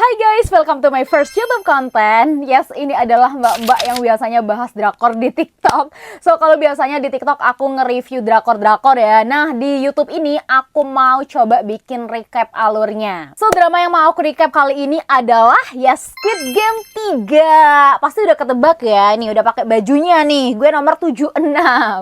Hai guys, welcome to my first YouTube content. Yes, ini adalah mbak-mbak yang biasanya bahas drakor di TikTok. So, kalau biasanya di TikTok aku nge-review drakor-drakor ya. Nah, di YouTube ini aku mau coba bikin recap alurnya. So, drama yang mau aku recap kali ini adalah Squid Game 3. Pasti udah ketebak ya, ini udah pakai bajunya nih. Gue nomor 76.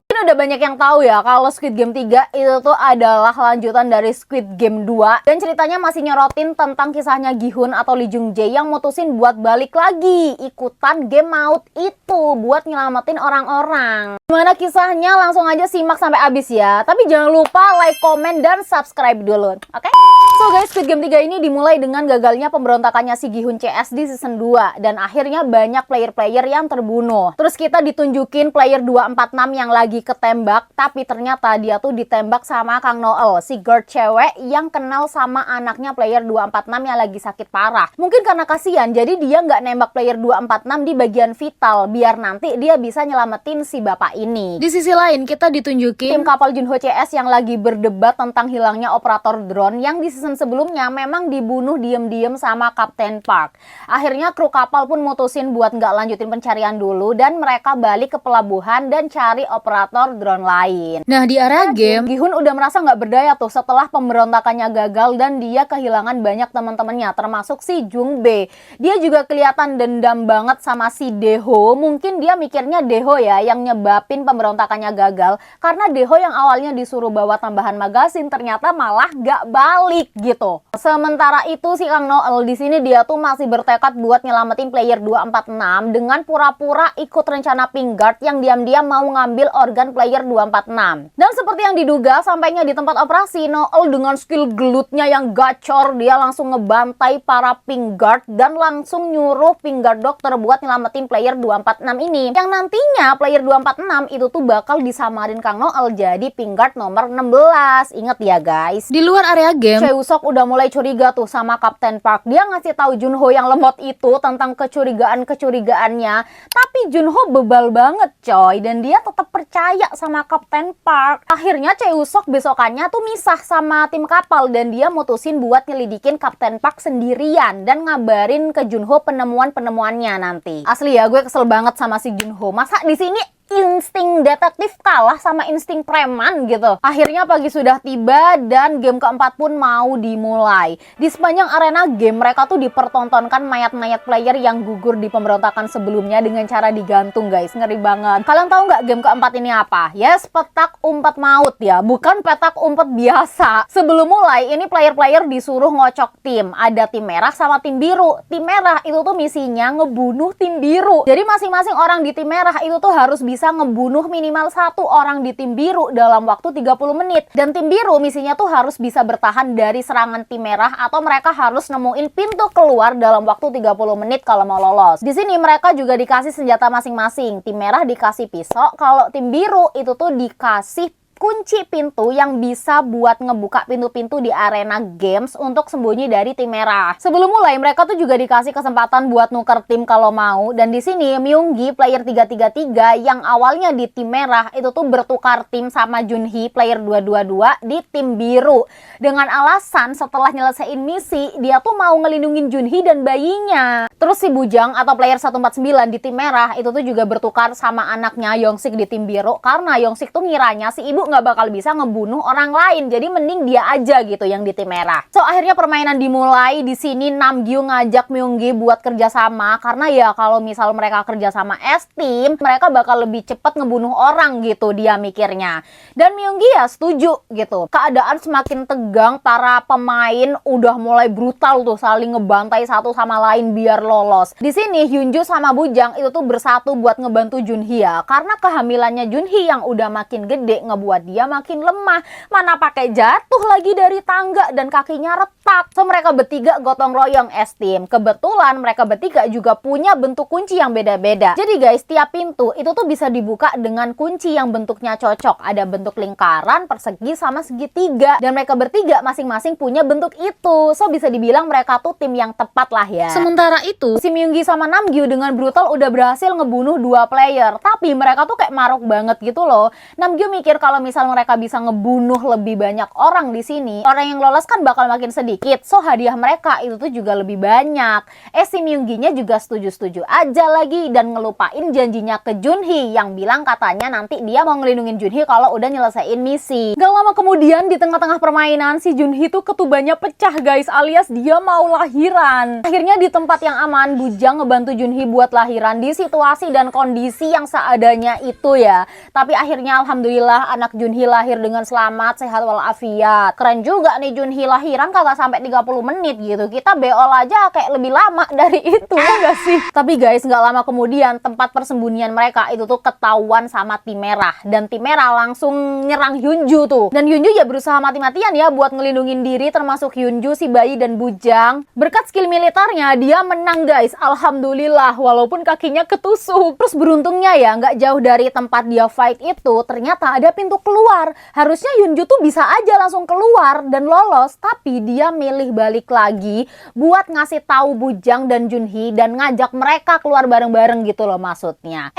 Mungkin udah banyak yang tahu ya kalau Squid Game 3 itu tuh adalah lanjutan dari Squid Game 2. Dan ceritanya masih nyorotin tentang kisahnya Gi-hun atau Lee Jung-jae yang mutusin buat balik lagi ikutan game maut itu buat nyelamatin orang-orang. Gimana kisahnya? Langsung aja simak sampai habis ya. Tapi jangan lupa like, komen, dan subscribe dulu. Oke? So guys, Squid Game 3 ini dimulai dengan gagalnya pemberontakannya si Gi-hun CS di season 2 dan akhirnya banyak player-player yang terbunuh. Terus kita ditunjukin player 246 yang lagi ketembak, tapi ternyata dia tuh ditembak sama Kang Noel, si girl cewek yang kenal sama anaknya player 246 yang lagi sakit parah. Mungkin karena kasihan, jadi dia nggak nembak player 246 di bagian vital, biar nanti dia bisa nyelamatin si bapak ini. Di sisi lain, kita ditunjukin tim kapal Junho CS yang lagi berdebat tentang hilangnya operator drone yang di season sebelumnya memang dibunuh diem-diem sama Kapten Park. Akhirnya kru kapal pun mutusin buat nggak lanjutin pencarian dulu dan mereka balik ke pelabuhan dan cari operator drone lain. Nah, di area game, Gi-hun udah merasa nggak berdaya tuh setelah pemberontakannya gagal dan dia kehilangan banyak teman-temannya, termasuk si Jung Bae. Dia juga kelihatan dendam banget sama si Daeho. Mungkin dia mikirnya Daeho ya yang nyebabin pemberontakannya gagal, karena Daeho yang awalnya disuruh bawa tambahan magasin ternyata malah nggak balik gitu. Sementara itu si Kang Noel di sini dia tuh masih bertekad buat nyelamatin player 246 dengan pura-pura ikut rencana Pink Guard yang diam-diam mau ngambil organ player 246. Dan seperti yang diduga, sampainya di tempat operasi, Noel dengan skill gelutnya yang gacor, dia langsung ngebantai para Pink Guard dan langsung nyuruh Pink Guard dokter buat nyelamatin player 246 ini. Yang nantinya player 246 itu tuh bakal disamarin Kang Noel jadi Pink Guard nomor 16. Ingat ya guys. Di luar area game, Choi Woo-sok udah mulai curiga tuh sama Kapten Park. Dia ngasih tahu Junho yang lemot itu tentang kecurigaannya. Tapi Junho bebal banget coy, dan dia tetap percaya sama Kapten Park. Akhirnya Choi Woo-sok besokannya tuh misah sama tim kapal dan dia mutusin buat nyelidikin Kapten Park sendirian dan ngabarin ke Junho penemuannya nanti. Asli ya, gue kesel banget sama si Junho. Masa di sini insting detektif kalah sama insting preman gitu. Akhirnya pagi sudah tiba dan game keempat pun mau dimulai. Di sepanjang arena game mereka tuh dipertontonkan mayat-mayat player yang gugur di pemberontakan sebelumnya dengan cara digantung guys. Ngeri banget. Kalian tahu nggak game keempat ini apa? Yes, petak umpet maut ya. Bukan petak umpet biasa. Sebelum mulai ini player-player disuruh ngocok tim. Ada tim merah sama tim biru. Tim merah itu tuh misinya ngebunuh tim biru. Jadi masing-masing orang di tim merah itu tuh harus bisa ngebunuh minimal satu orang di tim biru dalam waktu 30 menit. Dan tim biru misinya tuh harus bisa bertahan dari serangan tim merah atau mereka harus nemuin pintu keluar dalam waktu 30 menit kalau mau lolos. Di sini mereka juga dikasih senjata masing-masing. Tim merah dikasih pisau, kalau tim biru itu tuh dikasih kunci pintu yang bisa buat ngebuka pintu-pintu di arena games untuk sembunyi dari tim merah. Sebelum mulai mereka tuh juga dikasih kesempatan buat nuker tim kalau mau. Dan di sini Myung-gi player 333 yang awalnya di tim merah itu tuh bertukar tim sama Junhee player 222 di tim biru. Dengan alasan setelah nyelesain misi dia tuh mau ngelindungin Junhee dan bayinya. Terus si Bujang atau player 149 di tim merah itu tuh juga bertukar sama anaknya Yongsik di tim biru karena Yongsik tuh ngiranya si ibu nggak bakal bisa ngebunuh orang lain, jadi mending dia aja gitu yang di tim merah. So akhirnya permainan dimulai. Di sini Namgyu ngajak Myung-gi buat kerjasama karena ya kalau misal mereka kerjasama as team mereka bakal lebih cepet ngebunuh orang gitu dia mikirnya. Dan Myung-gi ya setuju gitu. Keadaan semakin tegang, para pemain udah mulai brutal tuh saling ngebantai satu sama lain biar lolos. Di sini Hyunju sama Bujang itu tuh bersatu buat ngebantu Junhee ya, karena kehamilannya Junhee yang udah makin gede ngebuat dia makin lemah. Mana pakai jatuh lagi dari tangga dan kakinya retak. So mereka bertiga gotong royong as team. Kebetulan mereka bertiga juga punya bentuk kunci yang beda-beda. Jadi guys, tiap pintu itu tuh bisa dibuka dengan kunci yang bentuknya cocok. Ada bentuk lingkaran, persegi, sama segitiga. Dan mereka bertiga masing-masing punya bentuk itu. So bisa dibilang mereka tuh tim yang tepat lah ya. Sementara itu si Myung-gi sama Namgyu dengan brutal udah berhasil ngebunuh 2 player. Tapi mereka tuh kayak maruk banget gitu loh. Namgyu mikir kalau misal mereka bisa ngebunuh lebih banyak orang di sini, orang yang lolos kan bakal makin sedikit. So hadiah mereka itu tuh juga lebih banyak. Si Myunggi-nya juga setuju-setuju aja lagi dan ngelupain janjinya ke Junhee yang bilang katanya nanti dia mau ngelindungin Junhee kalau udah nyelesain misi. Gak lama kemudian di tengah-tengah permainan si Junhee tuh ketubannya pecah guys, alias dia mau lahiran. Akhirnya di tempat yang aman, Bujang ngebantu Junhee buat lahiran di situasi dan kondisi yang seadanya itu ya. Tapi akhirnya alhamdulillah anak Junhee lahir dengan selamat, sehat walafiat. Keren juga nih Junhee lahiran kagak sampai 30 menit gitu. Kita beol aja kayak lebih lama dari itu ya gak sih? Tapi guys, gak lama kemudian tempat persembunyian mereka itu tuh ketahuan sama tim merah. Dan tim merah langsung nyerang Hyunju tuh. Dan Hyunju ya berusaha mati-matian ya buat ngelindungin diri, termasuk Hyunju, si bayi dan Bujang. Berkat skill militernya dia menang guys, alhamdulillah, walaupun kakinya ketusuk. Terus beruntungnya ya nggak jauh dari tempat dia fight itu ternyata ada pintu keluar. Harusnya Hyunju tuh bisa aja langsung keluar dan lolos, tapi dia milih balik lagi buat ngasih tahu Bujang dan Junhee dan ngajak mereka keluar bareng-bareng gitu loh maksudnya.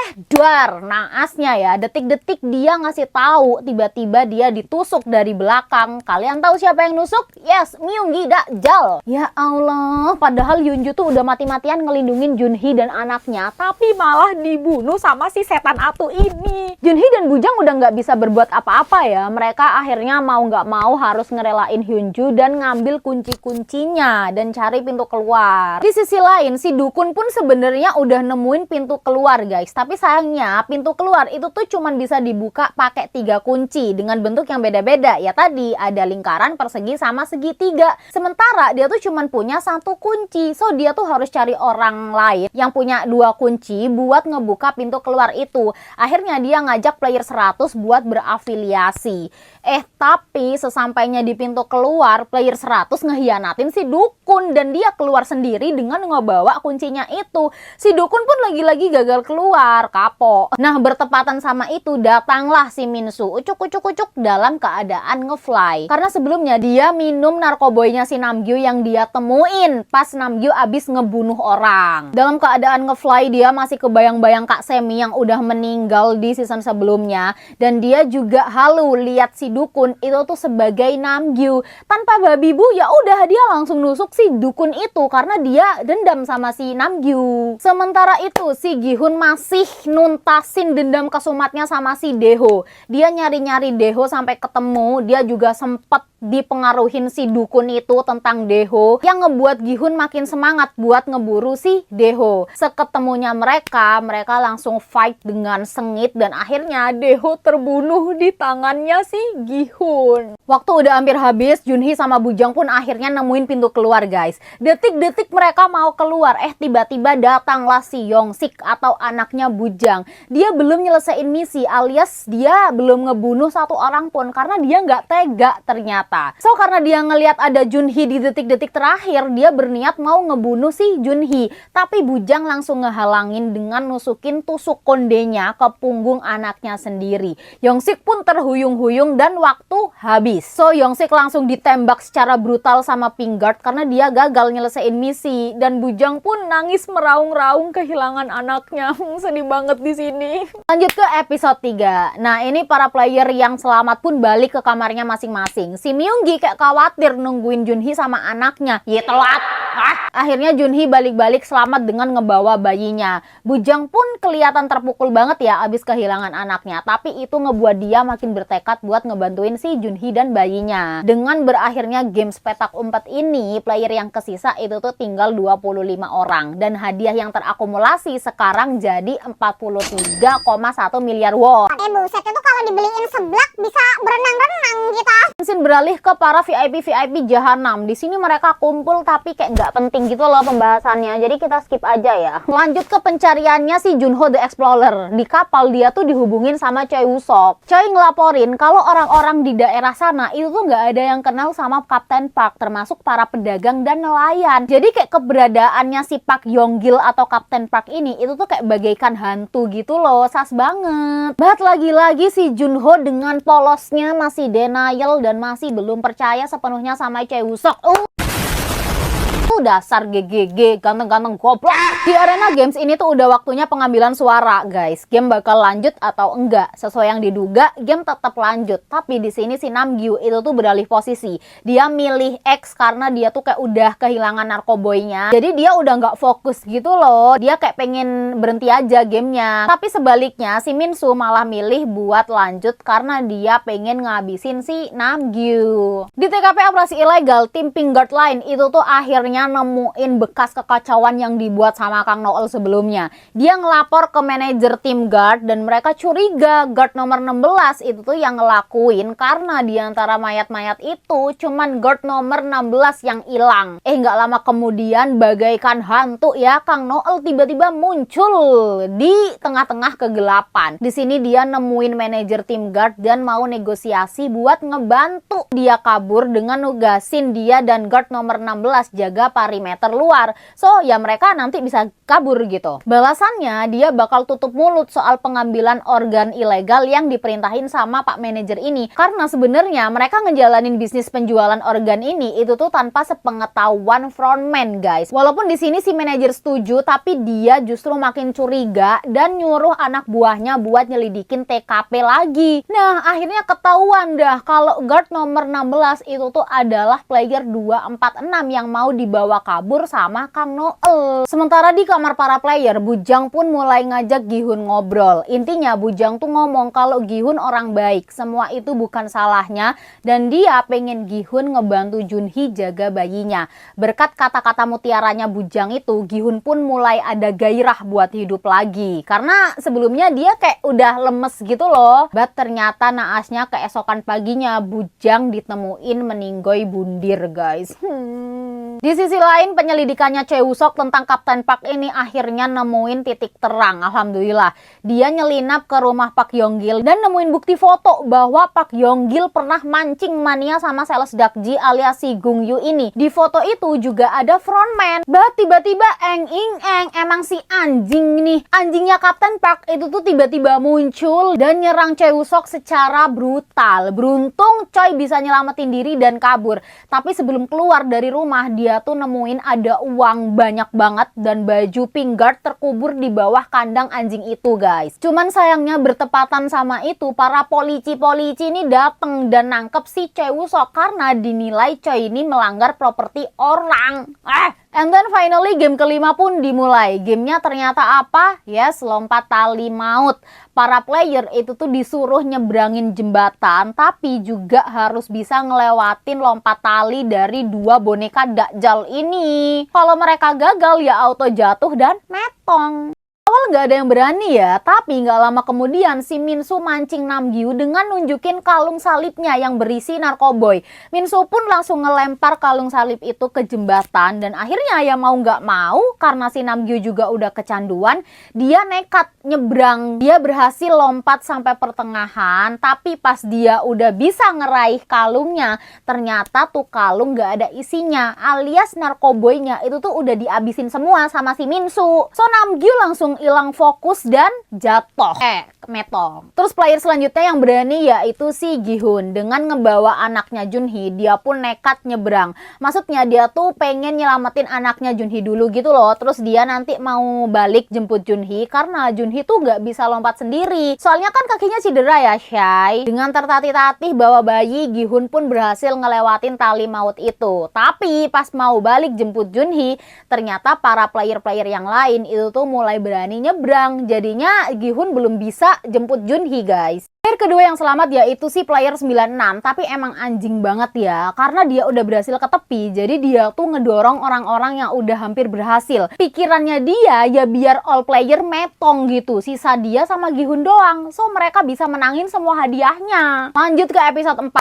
Duar, naasnya ya, detik-detik dia ngasih tahu, tiba-tiba dia ditusuk dari belakang. Kalian tahu siapa yang nusuk? Yes, Myunggi Dajjal. Ya Allah, padahal Hyunju tuh udah mati-matian ngelindungin Junhee dan anaknya, tapi malah dibunuh sama si setan atu ini. Junhee dan Bujang udah nggak bisa berbuat apa-apa ya. Mereka akhirnya mau nggak mau harus ngerelain Hyunju dan ngambil kunci-kuncinya dan cari pintu keluar. Di sisi lain, si Dukun pun sebenarnya udah nemuin pintu keluar guys, tapi sayangnya pintu keluar itu tuh cuman bisa dibuka pakai 3 kunci dengan bentuk yang beda-beda. Ya tadi ada lingkaran, persegi, sama segitiga. Sementara dia tuh cuman punya 1 kunci. So dia tuh harus cari orang lain yang punya 2 kunci buat ngebuka pintu keluar itu. Akhirnya dia ngajak player 100 buat berafiliasi. Tapi sesampainya di pintu keluar, player 100 ngehianatin si Dukun dan dia keluar sendiri dengan ngebawa kuncinya itu. Si Dukun pun lagi-lagi gagal keluar, kapok. Nah, bertepatan sama itu datanglah si Minsu ucuk-ucuk-ucuk dalam keadaan ngefly. Karena sebelumnya dia minum narkoboynya si Namgyu yang dia temuin pas Namgyu abis ngebunuh orang. Dalam keadaan ngefly dia masih kebayang-bayang Kak Semi yang udah meninggal di season sebelumnya, dan dia juga halu lihat si Dukun itu tuh sebagai Namgyu. Tanpa babi bu, ya udah dia langsung nusuk si Dukun itu karena dia dendam sama si Namgyu. Sementara itu si Gi-hun masih nuntasin dendam kesumatnya sama si Daeho. Dia nyari-nyari Daeho sampai ketemu. Dia juga sempet dipengaruhin si Dukun itu tentang Daeho yang ngebuat Gi-hun makin semangat buat ngeburu si Daeho. Seketemunya mereka langsung fight dengan sengit dan akhirnya Daeho terbunuh di tangannya si Gi-hun. Waktu udah hampir habis, Junhee sama Bujang pun akhirnya nemuin pintu keluar guys. Detik-detik mereka mau keluar, tiba-tiba datanglah si Yongsik atau anaknya Bujang. Dia belum nyelesain misi, alias dia belum ngebunuh 1 orang pun karena dia nggak tega ternyata. So karena dia ngelihat ada Junhee di detik-detik terakhir, dia berniat mau ngebunuh si Junhee. Tapi Bujang langsung ngehalangin dengan nusukin tusuk kondenya ke punggung anaknya sendiri. Yongsik pun terhuyung-huyung dan waktu habis. So Yongsik langsung ditembak secara brutal sama Pinkguard karena dia gagal nyelesain misi, dan Bujang pun nangis meraung-raung kehilangan anaknya. Sedih banget di sini. Lanjut ke episode 3. Nah, ini para player yang selamat pun balik ke kamarnya masing-masing. Si Myunggi kayak khawatir nungguin Junhee sama anaknya. Ya telat. Akhirnya Junhee balik-balik selamat dengan ngebawa bayinya. Bujang pun kelihatan terpukul banget ya abis kehilangan anaknya, tapi itu ngebuat dia makin bertekad buat ngebantuin si Junhee dan bayinya. Dengan berakhirnya games petak umpet ini, player yang kesisa itu tuh tinggal 25 orang dan hadiah yang terakumulasi sekarang jadi 43,1 miliar won. Buset, itu kalau dibeliin seblak bisa berenang-renang kita. Mesin beralih ke para VIP Jahanam. Di sini mereka kumpul tapi kayak nggak penting gitu loh pembahasannya. Jadi kita skip aja ya. Lanjut ke pencariannya si Junho the Explorer. Di kapal dia tuh dihubungin sama Choi Woo-sok. Choi ngelaporin kalau orang-orang di daerah sana itu tuh nggak ada yang kenal sama Kapten Park, termasuk para pedagang dan nelayan. Jadi kayak keberadaannya si Park Yong-gil atau Kapten Park ini itu tuh kayak bagaikan hantu gitu loh. Sas banget. Bahkan lagi-lagi si Junho dengan polosnya masih denial dan masih belum percaya sepenuhnya sama Choi Woo-sok. tuh dasar GGG, ganteng-ganteng goblok. Di arena games ini tuh udah waktunya pengambilan suara, guys. Game bakal lanjut atau enggak? Sesuai yang diduga, game tetap lanjut. Tapi di sini si Namgyu itu tuh beralih posisi. Dia milih X karena dia tuh kayak udah kehilangan narkoboynya. Jadi dia udah nggak fokus gitu loh. Dia kayak pengen berhenti aja gamenya. Tapi sebaliknya si Minsu malah milih buat lanjut karena dia pengen ngabisin si Namgyu. Di TKP operasi ilegal, tim Pink Guard Line itu tuh akhirnya nemuin bekas kekacauan yang dibuat sama Kang Noel sebelumnya. Dia ngelapor ke manajer tim guard dan mereka curiga guard nomor 16 itu tuh yang ngelakuin karena diantara mayat-mayat itu cuman guard nomor 16 yang hilang. Nggak lama kemudian bagaikan hantu ya, Kang Noel tiba-tiba muncul di tengah-tengah kegelapan. Di sini dia nemuin manajer tim guard dan mau negosiasi buat ngebantu dia kabur dengan nugasin dia dan guard nomor 16 jaga perimeter luar. So ya mereka nanti bisa kabur gitu. Balasannya dia bakal tutup mulut soal pengambilan organ ilegal yang diperintahin sama Pak manajer ini. Karena sebenarnya mereka ngejalanin bisnis penjualan organ ini itu tuh tanpa sepengetahuan frontman, guys. Walaupun di sini si manajer setuju, tapi dia justru makin curiga dan nyuruh anak buahnya buat nyelidikin TKP lagi. Nah, akhirnya ketahuan dah kalau guard nomor 16 itu tuh adalah player 246 yang mau dibawa kabur sama Kang Noel. Sementara di kamar para player, Bujang pun mulai ngajak Gi-hun ngobrol. Intinya Bujang tuh ngomong kalau Gi-hun orang baik, semua itu bukan salahnya dan dia pengen Gi-hun ngebantu Junhee jaga bayinya. Berkat kata-kata mutiaranya Bujang itu, Gi-hun pun mulai ada gairah buat hidup lagi. Karena sebelumnya dia kayak udah lemes gitu loh. But ternyata naasnya keesokan paginya Bujang ditemuin meninggoy bundir, guys. Di sisi lain, penyelidikannya Chae-woo-sok tentang Kapten Park ini akhirnya nemuin titik terang. Alhamdulillah, dia nyelinap ke rumah Park Yong-gil dan nemuin bukti foto bahwa Park Yong-gil pernah mancing mania sama sales Dakji alias si Gung Yu ini. Di foto itu juga ada frontman. Bah, tiba-tiba emang si anjing nih, anjingnya Kapten Park itu tuh tiba-tiba muncul dan nyerang Chae-woo-sok secara brutal. Beruntung Choi bisa nyelamatin diri dan kabur. Tapi sebelum keluar dari rumah, dia tuh nemuin ada uang banyak banget dan baju Pink Guard terkubur di bawah kandang anjing itu, guys. Cuman sayangnya bertepatan sama itu, para polisi ini dateng dan nangkep si Chae-woo-sok karena dinilai Choi ini melanggar properti orang. And then finally game kelima pun dimulai. Gamenya ternyata apa? Yes, lompat tali maut. Para player itu tuh disuruh nyebrangin jembatan, tapi juga harus bisa ngelewatin lompat tali dari dua boneka Dakjal ini. Kalau mereka gagal ya auto jatuh dan metong. Awal nggak ada yang berani ya, tapi nggak lama kemudian si Minsu mancing Namgyu dengan nunjukin kalung salibnya yang berisi narkoboy. Minsu pun langsung ngelempar kalung salib itu ke jembatan dan akhirnya ya mau nggak mau karena si Namgyu juga udah kecanduan, dia nekat nyebrang. Dia berhasil lompat sampai pertengahan, tapi pas dia udah bisa ngeraih kalungnya, ternyata tuh kalung nggak ada isinya, alias narkoboynya itu tuh udah dihabisin semua sama si Minsu. So Namgyu langsung hilang fokus dan jatuh. Metong. Terus player selanjutnya yang berani yaitu si Gi-hun. Dengan ngebawa anaknya Junhee, dia pun nekat nyebrang. Maksudnya dia tuh pengen nyelamatin anaknya Junhee dulu gitu loh. Terus dia nanti mau balik jemput Junhee karena Junhee tuh nggak bisa lompat sendiri. Soalnya kan kakinya cedera ya, Shay. Dengan tertatih-tatih bawa bayi, Gi-hun pun berhasil ngelewatin tali maut itu. Tapi pas mau balik jemput Junhee, ternyata para player-player yang lain itu tuh mulai berani nyebrang. Jadinya Gi-hun belum bisa jemput Junhee, guys. Player kedua yang selamat yaitu si player 96, tapi emang anjing banget ya karena dia udah berhasil ke tepi. Jadi dia tuh ngedorong orang-orang yang udah hampir berhasil. Pikirannya dia ya biar all player metong gitu, sisa dia sama Gi-hun doang, so mereka bisa menangin semua hadiahnya. Lanjut ke episode 4.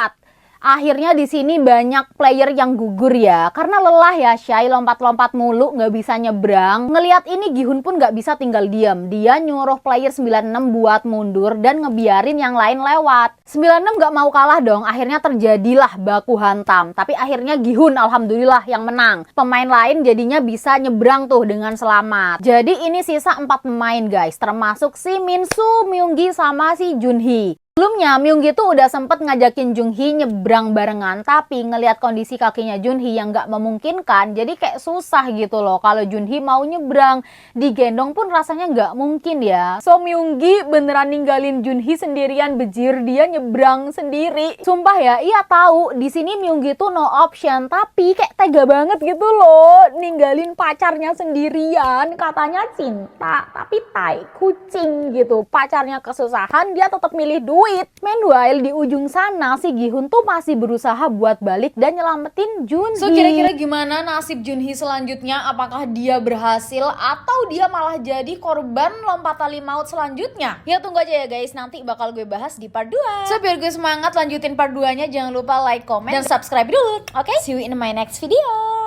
Akhirnya di sini banyak player yang gugur ya, karena lelah ya Shay, lompat-lompat mulu nggak bisa nyebrang. Ngelihat ini Gi-hun pun nggak bisa tinggal diam. Dia nyuruh player 96 buat mundur dan ngebiarin yang lain lewat. 96 nggak mau kalah dong, akhirnya terjadilah baku hantam. Tapi akhirnya Gi-hun alhamdulillah yang menang. Pemain lain jadinya bisa nyebrang tuh dengan selamat. Jadi ini sisa 4 pemain guys, termasuk si Minsu, Myunggi sama si Junhee. Sebelumnya, Myunggi tuh udah sempet ngajakin Junhee nyebrang barengan, tapi ngelihat kondisi kakinya Junhee yang nggak memungkinkan, jadi kayak susah gitu loh kalau Junhee mau nyebrang. Digendong pun rasanya nggak mungkin ya. So, Myunggi beneran ninggalin Junhee sendirian, bejir, dia nyebrang sendiri. Sumpah ya, iya tahu di sini Myunggi tuh no option, tapi kayak tega banget gitu loh, ninggalin pacarnya sendirian. Katanya cinta, tapi tai kucing gitu. Pacarnya kesusahan, dia tetap milih duit. Meanwhile di ujung sana si Gi-hun tuh masih berusaha buat balik dan nyelamatin Junhee. So kira-kira gimana nasib Junhee selanjutnya? Apakah dia berhasil atau dia malah jadi korban lompat tali maut selanjutnya? Ya tunggu aja ya guys, nanti bakal gue bahas di part 2. So biar gue semangat lanjutin part 2 nya, jangan lupa like, comment, dan subscribe dulu. Oke, see you in my next video.